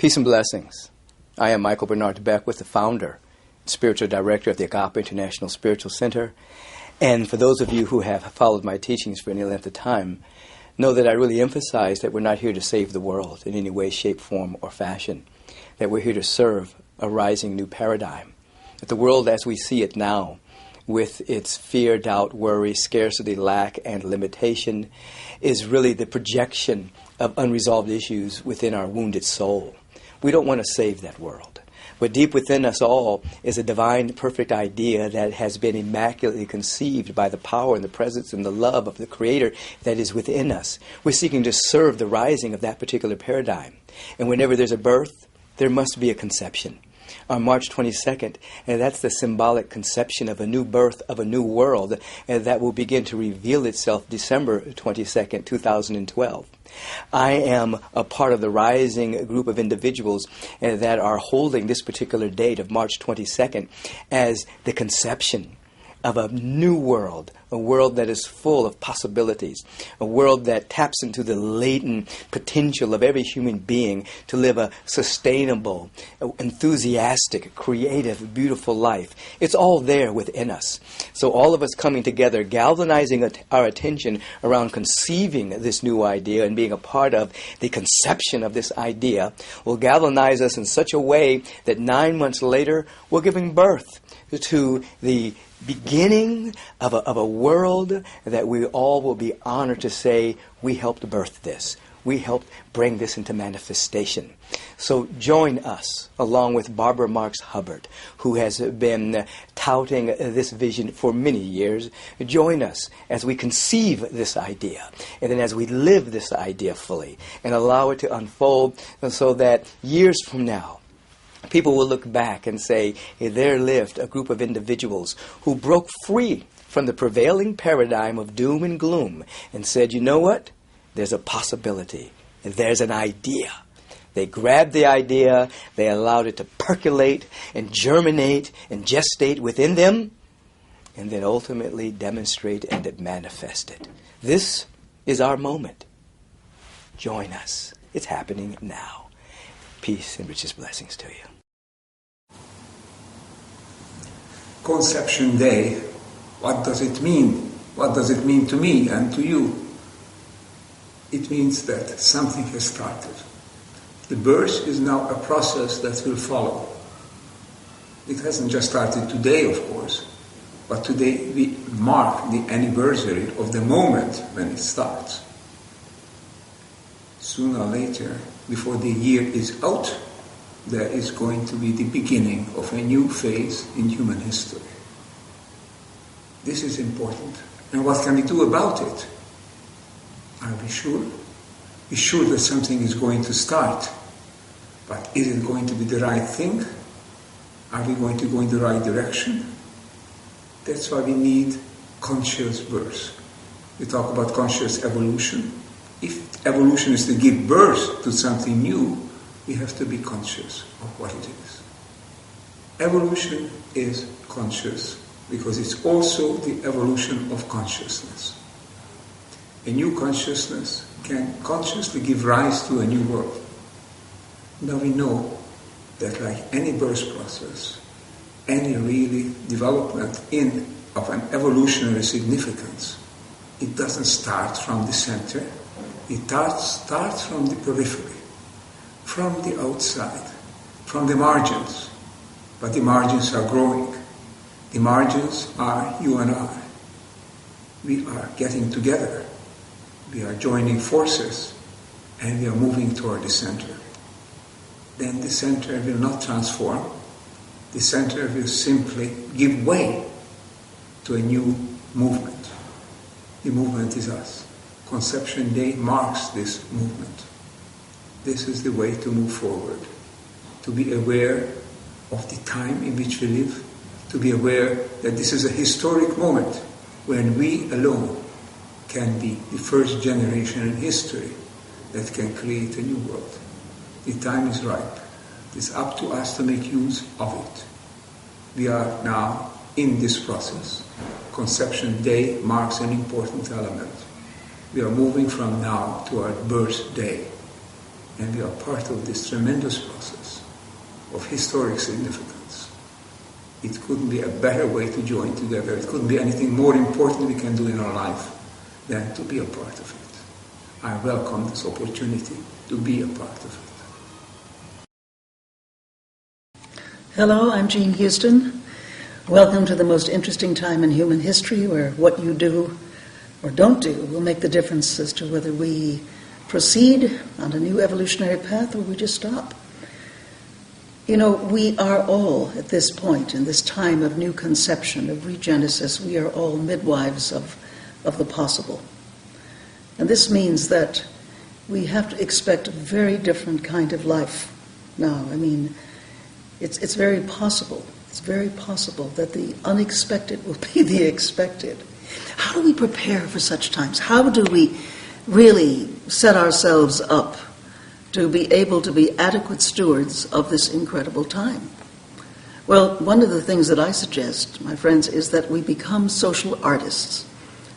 Peace and blessings. I am Michael Bernard Beckwith, the founder, spiritual director of the Agape International Spiritual Center. And for those of you who have followed my teachings for any length of time, know that I really emphasize that we're not here to save the world in any way, shape, form, or fashion. That we're here to serve a rising new paradigm. That the world as we see it now, with its fear, doubt, worry, scarcity, lack, and limitation, is really the projection of unresolved issues within our wounded soul. We don't want to save that world. But deep within us all is a divine, perfect idea that has been immaculately conceived by the power and the presence and the love of the Creator that is within us. We're seeking to serve the rising of that particular paradigm. And whenever there's a birth, there must be a conception. On March 22nd, and that's the symbolic conception of a new birth, of a new world, and that will begin to reveal itself December 22nd, 2012. I am a part of the rising group of individuals that are holding this particular date of March 22nd as the conception of a new world, a world that is full of possibilities, a world that taps into the latent potential of every human being to live a sustainable, enthusiastic, creative, beautiful life. It's all there within us. So all of us coming together, galvanizing our attention around conceiving this new idea and being a part of the conception of this idea will galvanize us in such a way that 9 months later we're giving birth to the beginning of a world that we all will be honored to say, we helped birth this. We helped bring this into manifestation. So join us, along with Barbara Marx Hubbard, who has been touting this vision for many years. Join us as we conceive this idea, and then as we live this idea fully, and allow it to unfold so that years from now, people will look back and say, hey, there lived a group of individuals who broke free from the prevailing paradigm of doom and gloom and said, you know what? There's a possibility. There's an idea. They grabbed the idea, they allowed it to percolate and germinate and gestate within them, and then ultimately demonstrate and it manifested. This is our moment. Join us. It's happening now. Peace and richest blessings to you. Conception Day, what does it mean? What does it mean to me and to you? It means that something has started. The birth is now a process that will follow. It hasn't just started today, of course, but today we mark the anniversary of the moment when it starts. Sooner or later, before the year is out, there is going to be the beginning of a new phase in human history. This is important. And what can we do about it? Are we sure? We're sure that something is going to start. But is it going to be the right thing? Are we going to go in the right direction? That's why we need conscious birth. We talk about conscious evolution. If evolution is to give birth to something new, we have to be conscious of what it is. Evolution is conscious because it's also the evolution of consciousness. A new consciousness can consciously give rise to a new world. Now we know that like any birth process, any really development of an evolutionary significance, it doesn't start from the center, it starts from the periphery. From the outside, from the margins. But the margins are growing. The margins are you and I. We are getting together. We are joining forces and we are moving toward the center. Then the center will not transform. The center will simply give way to a new movement. The movement is us. Conception Day marks this movement. This is the way to move forward, to be aware of the time in which we live, to be aware that this is a historic moment when we alone can be the first generation in history that can create a new world. The time is ripe. It's up to us to make use of it. We are now in this process. Conception Day marks an important element. We are moving from now to our birth day. And we are part of this tremendous process of historic significance. It couldn't be a better way to join together. It couldn't be anything more important we can do in our life than to be a part of it. I welcome this opportunity to be a part of it. Hello, I'm Jean Houston. Welcome to the most interesting time in human history, where what you do or don't do will make the difference as to whether we proceed on a new evolutionary path or we just stop. You know, we are all, at this point, in this time of new conception, of regenesis, we are all midwives of the possible. And this means that we have to expect a very different kind of life now. I mean, it's very possible. It's very possible that the unexpected will be the expected. How do we prepare for such times? How do we really set ourselves up to be able to be adequate stewards of this incredible time? Well, one of the things that I suggest, my friends, is that we become social artists.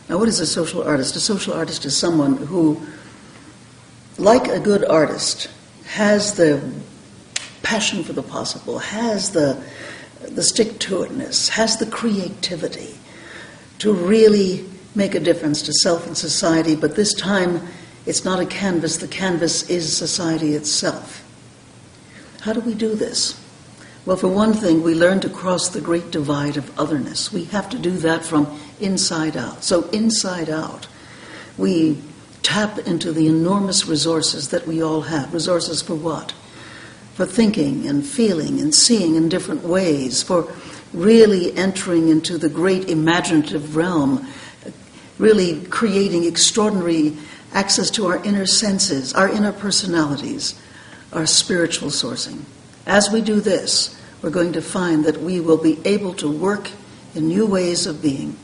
Now, what is a social artist? A social artist is someone who, like a good artist, has the passion for the possible, has the stick-to-itness, has the creativity to really make a difference to self and society, but this time it's not a canvas. The canvas is society itself. How do we do this? Well, for one thing, we learn to cross the great divide of otherness. We have to do that from inside out. So inside out, we tap into the enormous resources that we all have. Resources for what? For thinking and feeling and seeing in different ways, for really entering into the great imaginative realm, really creating extraordinary access to our inner senses, our inner personalities, our spiritual sourcing. As we do this, we're going to find that we will be able to work in new ways of being.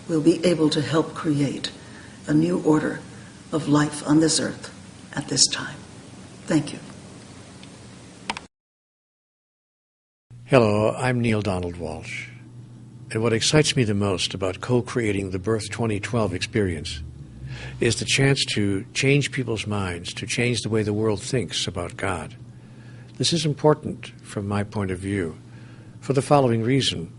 We'll be able to help create a new order of life on this earth at this time. Thank you. Hello, I'm Neal Donald Walsch. And what excites me the most about co-creating the Birth 2012 experience is the chance to change people's minds, to change the way the world thinks about God. This is important from my point of view for the following reason.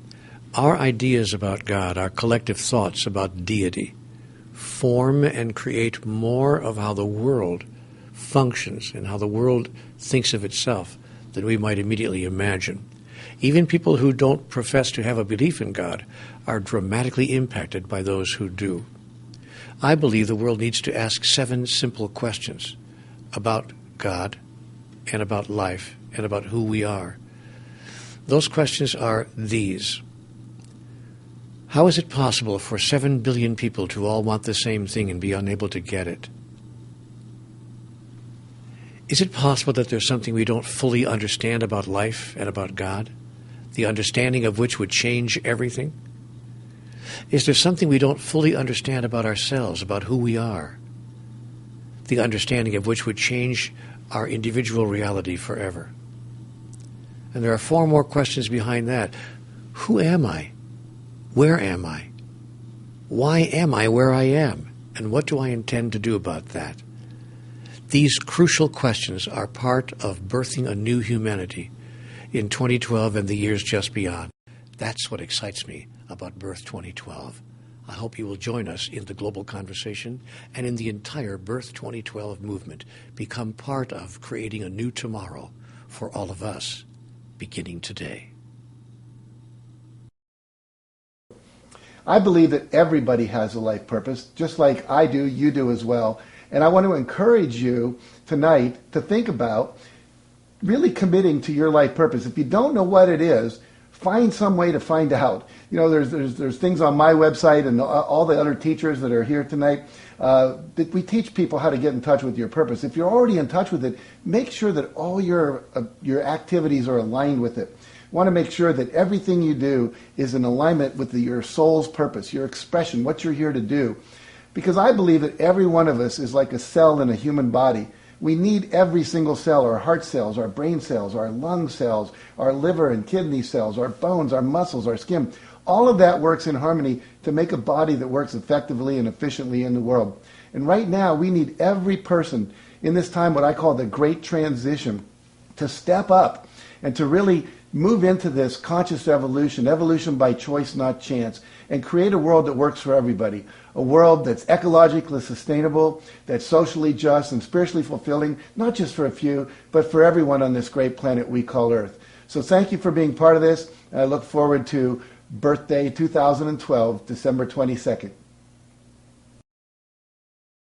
Our ideas about God, our collective thoughts about deity, form and create more of how the world functions and how the world thinks of itself than we might immediately imagine. Even people who don't profess to have a belief in God are dramatically impacted by those who do. I believe the world needs to ask 7 simple questions about God and about life and about who we are. Those questions are these. How is it possible for 7 billion people to all want the same thing and be unable to get it? Is it possible that there's something we don't fully understand about life and about God, the understanding of which would change everything? Is there something we don't fully understand about ourselves, about who we are, the understanding of which would change our individual reality forever? And there are 4 more questions behind that. Who am I? Where am I? Why am I where I am? And what do I intend to do about that? These crucial questions are part of birthing a new humanity in 2012 and the years just beyond. That's what excites me about Birth 2012. I hope you will join us in the global conversation and in the entire Birth 2012 movement. Become part of creating a new tomorrow for all of us, beginning today. I believe that everybody has a life purpose, just like I do, you do as well. And I want to encourage you tonight to think about really committing to your life purpose. If you don't know what it is, find some way to find out. You know, there's things on my website and all the other teachers that are here tonight that we teach people how to get in touch with your purpose. If you're already in touch with it, make sure that all your activities are aligned with it. You want to make sure that everything you do is in alignment with your soul's purpose, your expression, what you're here to do. Because I believe that every one of us is like a cell in a human body. We need every single cell, our heart cells, our brain cells, our lung cells, our liver and kidney cells, our bones, our muscles, our skin. All of that works in harmony to make a body that works effectively and efficiently in the world. And right now, we need every person in this time what I call the great transition, to step up and to really move into this conscious evolution, evolution by choice, not chance, and create a world that works for everybody, a world that's ecologically sustainable, that's socially just and spiritually fulfilling, not just for a few, but for everyone on this great planet we call Earth. So thank you for being part of this. I look forward to birthday 2012, December 22nd.